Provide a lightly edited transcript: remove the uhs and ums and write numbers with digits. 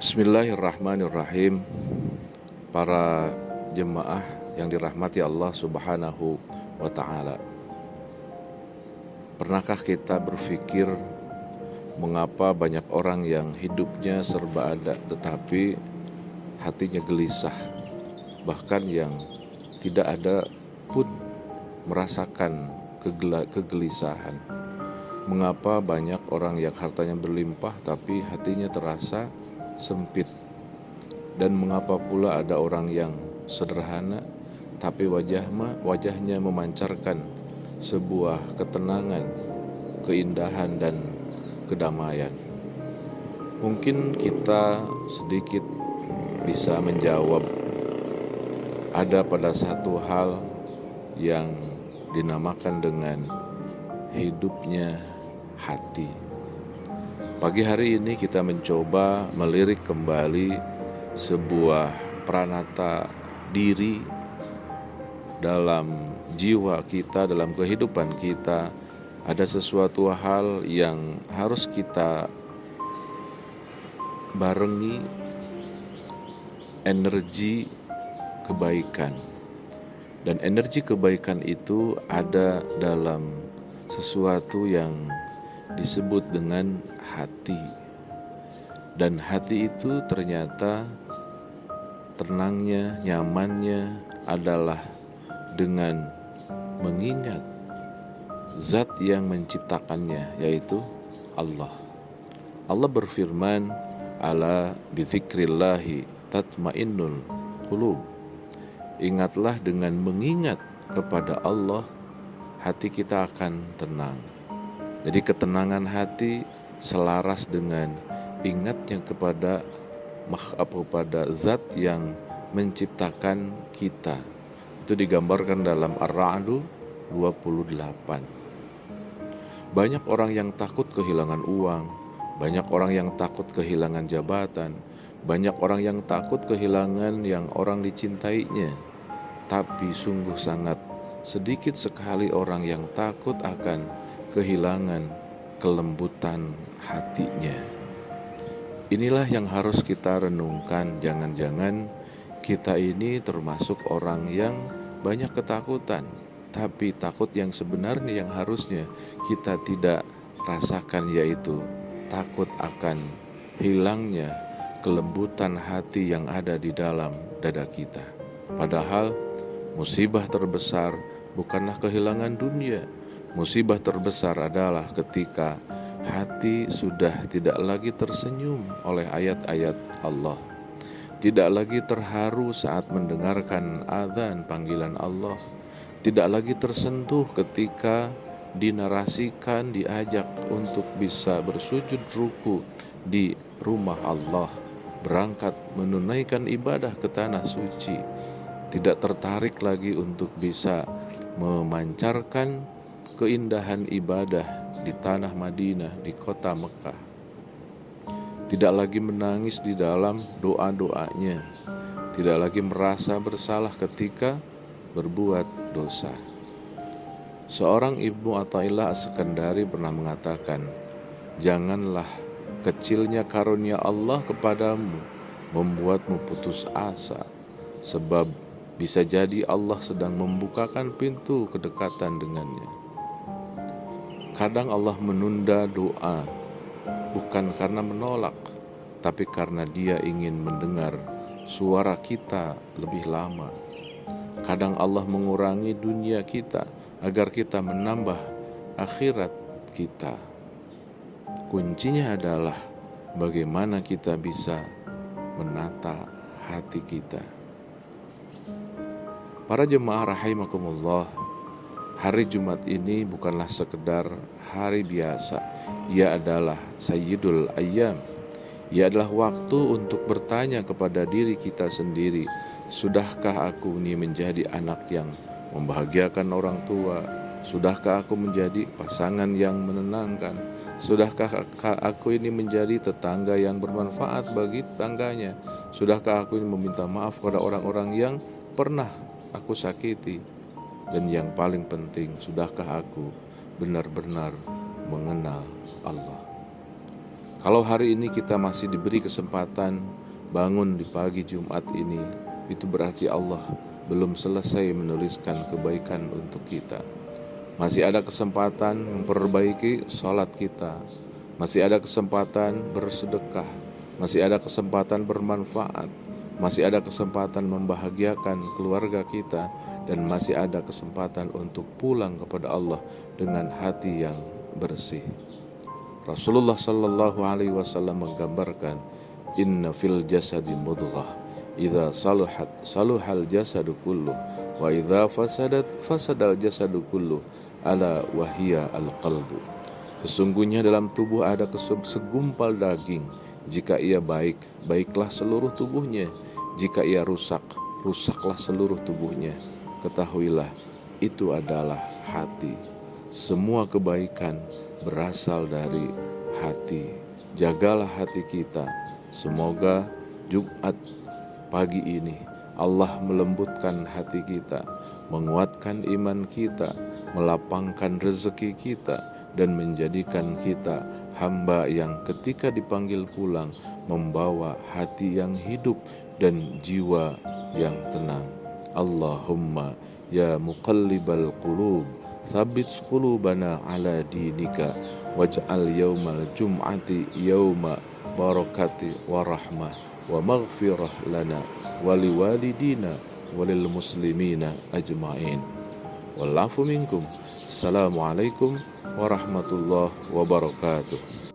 Bismillahirrahmanirrahim. Para jemaah yang dirahmati Allah Subhanahu wa Ta'ala, pernahkah kita berpikir mengapa banyak orang yang hidupnya serba ada tetapi hatinya gelisah, bahkan yang tidak ada pun merasakan kegelisahan? Mengapa banyak orang yang hartanya berlimpah tapi hatinya terasa sempit? Dan mengapa pula ada orang yang sederhana tapi wajahnya memancarkan sebuah ketenangan, keindahan dan kedamaian? Mungkin kita sedikit bisa menjawab, ada pada satu hal yang dinamakan dengan hidupnya hati. Pagi hari ini kita mencoba melirik kembali sebuah pranata diri dalam jiwa kita, dalam kehidupan kita. Ada sesuatu hal yang harus kita barengi, energi kebaikan. Dan energi kebaikan itu ada dalam sesuatu yang disebut dengan hati. Dan hati itu ternyata tenangnya, nyamannya adalah dengan mengingat zat yang menciptakannya, yaitu Allah. Allah berfirman, ala bizikrillahi tatmainnul qulub. Ingatlah, dengan mengingat kepada Allah hati kita akan tenang. Jadi ketenangan hati selaras dengan ingatnya kepada zat yang menciptakan kita. Itu digambarkan dalam Ar-Ra'd 28. Banyak orang yang takut kehilangan uang, banyak orang yang takut kehilangan jabatan, banyak orang yang takut kehilangan yang orang dicintainya. Tapi sungguh sangat sedikit sekali orang yang takut akan kehilangan kelembutan hatinya. Inilah yang harus kita renungkan. Jangan-jangan kita ini termasuk orang yang banyak ketakutan, tapi takut yang sebenarnya yang harusnya kita tidak rasakan, yaitu takut akan hilangnya kelembutan hati yang ada di dalam dada kita. Padahal musibah terbesar bukanlah kehilangan dunia. Musibah terbesar adalah ketika hati sudah tidak lagi tersenyum oleh ayat-ayat Allah, tidak lagi terharu saat mendengarkan azan panggilan Allah, tidak lagi tersentuh ketika dinarasikan, diajak untuk bisa bersujud ruku di rumah Allah, berangkat menunaikan ibadah ke tanah suci, tidak tertarik lagi untuk bisa memancarkan keindahan ibadah di tanah Madinah, di kota Mekah. Tidak lagi menangis di dalam doa-doanya, tidak lagi merasa bersalah ketika berbuat dosa. Seorang Ibnu Athaillah As-Sekandari pernah mengatakan, janganlah kecilnya karunia Allah kepadamu membuatmu putus asa, sebab bisa jadi Allah sedang membukakan pintu kedekatan dengannya. Kadang Allah menunda doa bukan karena menolak, tapi karena Dia ingin mendengar suara kita lebih lama. Kadang Allah mengurangi dunia kita agar kita menambah akhirat kita. Kuncinya adalah bagaimana kita bisa menata hati kita. Para jemaah rahimakumullah, hari Jumat ini bukanlah sekedar hari biasa. Ia adalah Sayyidul Ayyam. Ia adalah waktu untuk bertanya kepada diri kita sendiri, sudahkah aku ini menjadi anak yang membahagiakan orang tua? Sudahkah aku menjadi pasangan yang menenangkan? Sudahkah aku ini menjadi tetangga yang bermanfaat bagi tetangganya? Sudahkah aku ini meminta maaf kepada orang-orang yang pernah aku sakiti? Dan yang paling penting, sudahkah aku benar-benar mengenal Allah? Kalau hari ini kita masih diberi kesempatan bangun di pagi Jumat ini, itu berarti Allah belum selesai menuliskan kebaikan untuk kita. Masih ada kesempatan memperbaiki sholat kita, masih ada kesempatan bersedekah, masih ada kesempatan bermanfaat, masih ada kesempatan membahagiakan keluarga kita, dan masih ada kesempatan untuk pulang kepada Allah dengan hati yang bersih. Rasulullah Sallallahu Alaihi Wasallam menggambarkan, Inna fil jasadi mudghah, idza saluhat saluhal jasadu kullu, wa idza fasadat fasadal jasadu kullu, ala wahia al qalbu. Sesungguhnya dalam tubuh ada segumpal daging. Jika ia baik, baiklah seluruh tubuhnya. Jika ia rusak, rusaklah seluruh tubuhnya. Ketahuilah, itu adalah hati. Semua kebaikan berasal dari hati. Jagalah hati kita. Semoga Jumat pagi ini Allah melembutkan hati kita, menguatkan iman kita, melapangkan rezeki kita, dan menjadikan kita hamba yang ketika dipanggil pulang membawa hati yang hidup dan jiwa yang tenang. Allahumma ya muqallibal qulub, tsabbit qulubana ala dinika, waj'al yaumal jum'ati yauma barakati wa rahmah wa maghfirah lana wa liwalidina wa lil muslimina ajma'in. Wal afu minkum. Assalamualaikum warahmatullahi wabarakatuh.